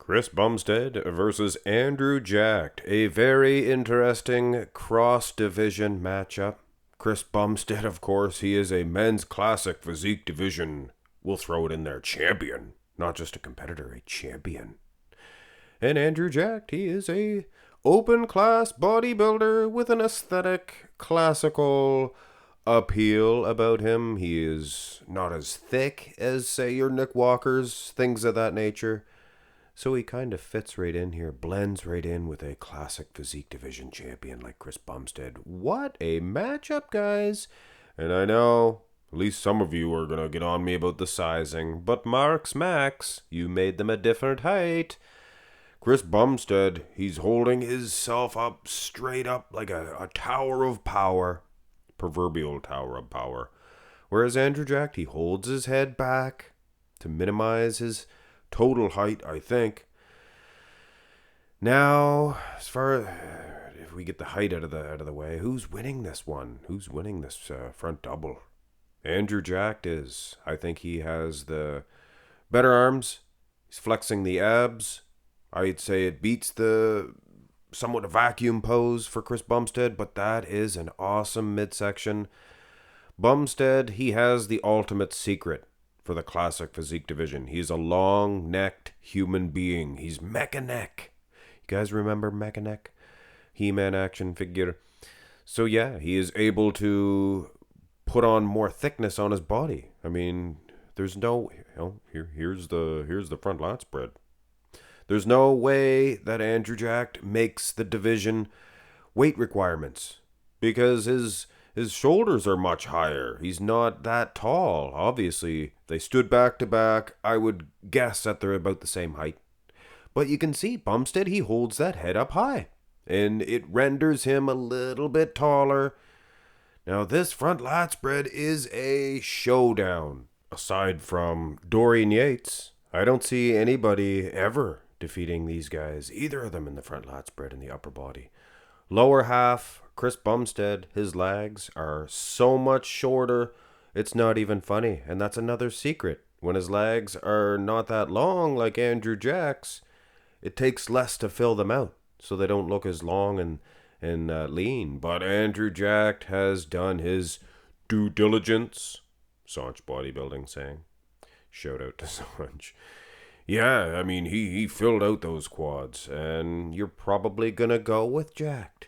Chris Bumstead versus Andrew Jacked. A very interesting cross-division matchup. Chris Bumstead, of course, he is a men's classic physique division. We'll throw it in there, champion. Not just a competitor, a champion. And Andrew Jacked, he is a open-class bodybuilder with an aesthetic, classical appeal about him. He is not as thick as, say, your Nick Walkers, things of that nature. So he kind of fits right in here, blends right in with a classic physique division champion like Chris Bumstead. What a matchup, guys! And I know, at least some of you are going to get on me about the sizing, but Mark's Max, you made them a different height. Chris Bumstead, he's holding himself up straight up like a tower of power, proverbial tower of power. Whereas Andrew Jacked, he holds his head back to minimize his total height, I think. Now, as far as if we get the height out of the way, who's winning this one? Who's winning this front double? Andrew Jacked is. I think he has the better arms. He's flexing the abs. I'd say it beats the somewhat a vacuum pose for Chris Bumstead, but that is an awesome midsection. Bumstead, he has the ultimate secret for the classic physique division. He's a long-necked human being. He's Mecha-Neck. You guys remember Mecha-Neck? He-Man action figure. So yeah, he is able to put on more thickness on his body. I mean, there's no, here's the front lat spread. There's no way that Andrew Jacked makes the division weight requirements because his shoulders are much higher. He's not that tall. Obviously, they stood back to back. I would guess that they're about the same height. But you can see Bumstead, he holds that head up high, and it renders him a little bit taller. Now, this front lat spread is a showdown. Aside from Dorian Yates, I don't see anybody ever defeating these guys, either of them in the front lat spread in the upper body. Lower half, Chris Bumstead, his legs are so much shorter, it's not even funny. And that's another secret. When his legs are not that long like Andrew Jack's, it takes less to fill them out, so they don't look as long and lean. But Andrew Jacked has done his due diligence. Saunch Bodybuilding saying. Shout out to Saunch. Yeah, I mean, he filled out those quads, and you're probably gonna go with Jacked.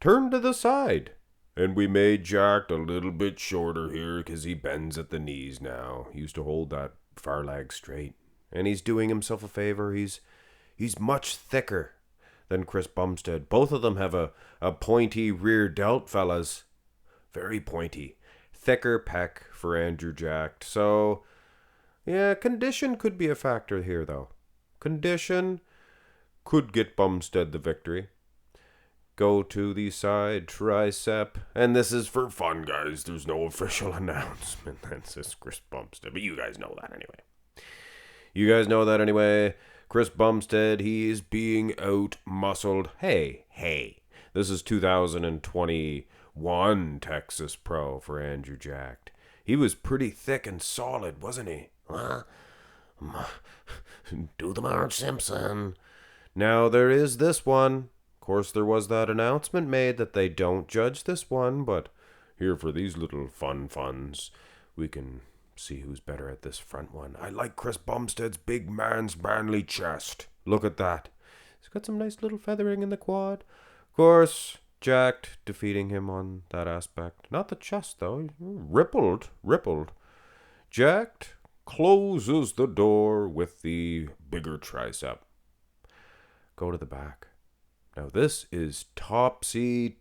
Turn to the side, and we made Jacked a little bit shorter here because he bends at the knees now. He used to hold that far leg straight, and he's doing himself a favor. He's much thicker than Chris Bumstead. Both of them have a pointy rear delt, fellas. Very pointy. Thicker pec for Andrew Jacked. So yeah, condition could be a factor here, though. Condition could get Bumstead the victory. Go to the side tricep. And this is for fun, guys. There's no official announcement. That's just Chris Bumstead. But you guys know that anyway. Chris Bumstead, he is being out-muscled. Hey. This is 2021 Texas Pro for Andrew Jacked. He was pretty thick and solid, wasn't he? Do the Marge Simpson. Now there is this one. Of course, there was that announcement made that they don't judge this one, but here for these little funs, we can see who's better at this front one. I like Chris Bumstead's big manly chest. Look at that. He's got some nice little feathering in the quad. Of course, Jacked defeating him on that aspect. Not the chest, though. Rippled. Jacked closes the door with the bigger tricep. Go to the back. Now this is topsy-turvy.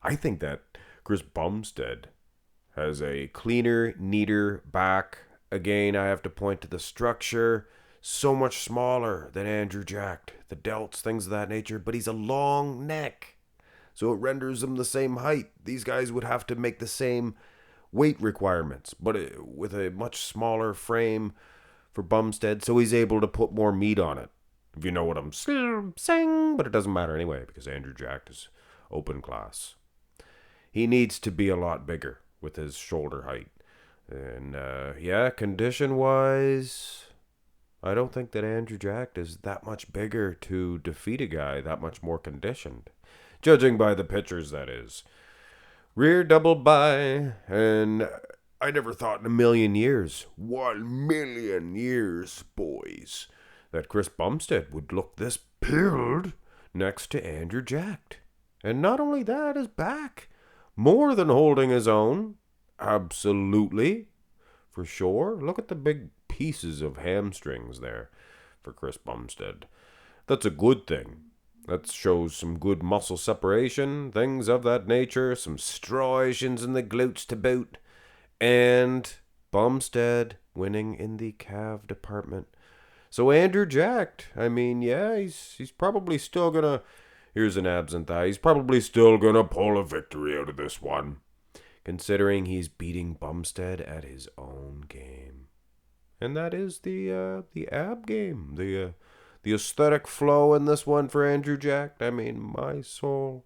I think that Chris Bumstead has a cleaner, neater back. Again, I have to point to the structure. So much smaller than Andrew Jacked. The delts, things of that nature. But he's a long neck, so it renders him the same height. These guys would have to make the same weight requirements, but with a much smaller frame for Bumstead, so he's able to put more meat on it. If you know what I'm saying, but it doesn't matter anyway, because Andrew Jacked is open class. He needs to be a lot bigger with his shoulder height. And yeah, condition-wise, I don't think that Andrew Jacked is that much bigger to defeat a guy that much more conditioned. Judging by the pictures, that is. Rear double by, and I never thought in a million years, 1,000,000 years, boys, that Chris Bumstead would look this build next to Andrew Jacked. And not only that, his back, more than holding his own. Absolutely, for sure. Look at the big pieces of hamstrings there for Chris Bumstead. That's a good thing. That shows some good muscle separation, things of that nature, some striations in the glutes to boot, and Bumstead winning in the calf department. So Andrew Jacked, I mean, yeah, he's probably still gonna, here's an abs and thigh, he's probably still gonna pull a victory out of this one, considering he's beating Bumstead at his own game. And that is the ab game, the aesthetic flow in this one for Andrew Jacked. I mean, my soul.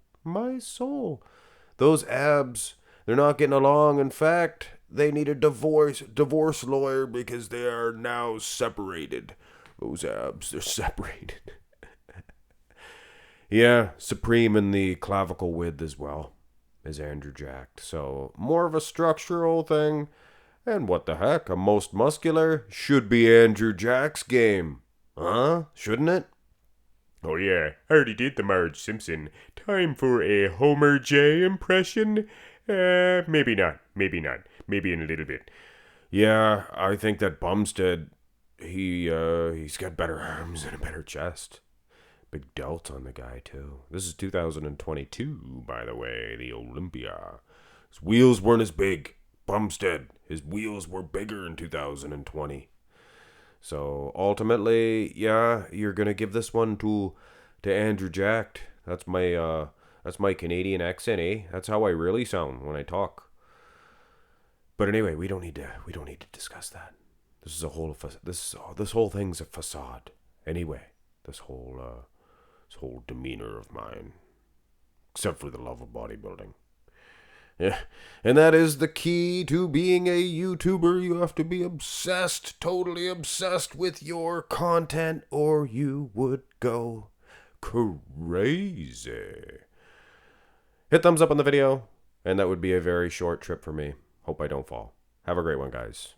Those abs, they're not getting along. In fact, they need a divorce lawyer because they are now separated. Those abs, they're separated. Yeah, supreme in the clavicle width as well as Andrew Jacked. So more of a structural thing. And what the heck, a most muscular should be Andrew Jack's game. Huh? Shouldn't it? Oh yeah, I already did the Marge Simpson. Time for a Homer J impression? Maybe not. Maybe in a little bit. Yeah, I think that Bumstead, he's got better arms and a better chest. Big delt on the guy, too. This is 2022, by the way, the Olympia. His wheels weren't as big. Bumstead, his wheels were bigger in 2020. So ultimately, yeah, you're gonna give this one to Andrew Jacked. That's my Canadian accent, eh? That's how I really sound when I talk. But anyway, we don't need to discuss that. This is a whole this whole thing's a facade. Anyway, this whole demeanor of mine, except for the love of bodybuilding. Yeah, and that is the key to being a YouTuber. You have to be obsessed, totally obsessed with your content, or you would go crazy. Hit thumbs up on the video, and that would be a very short trip for me. Hope I don't fall. Have a great one, guys.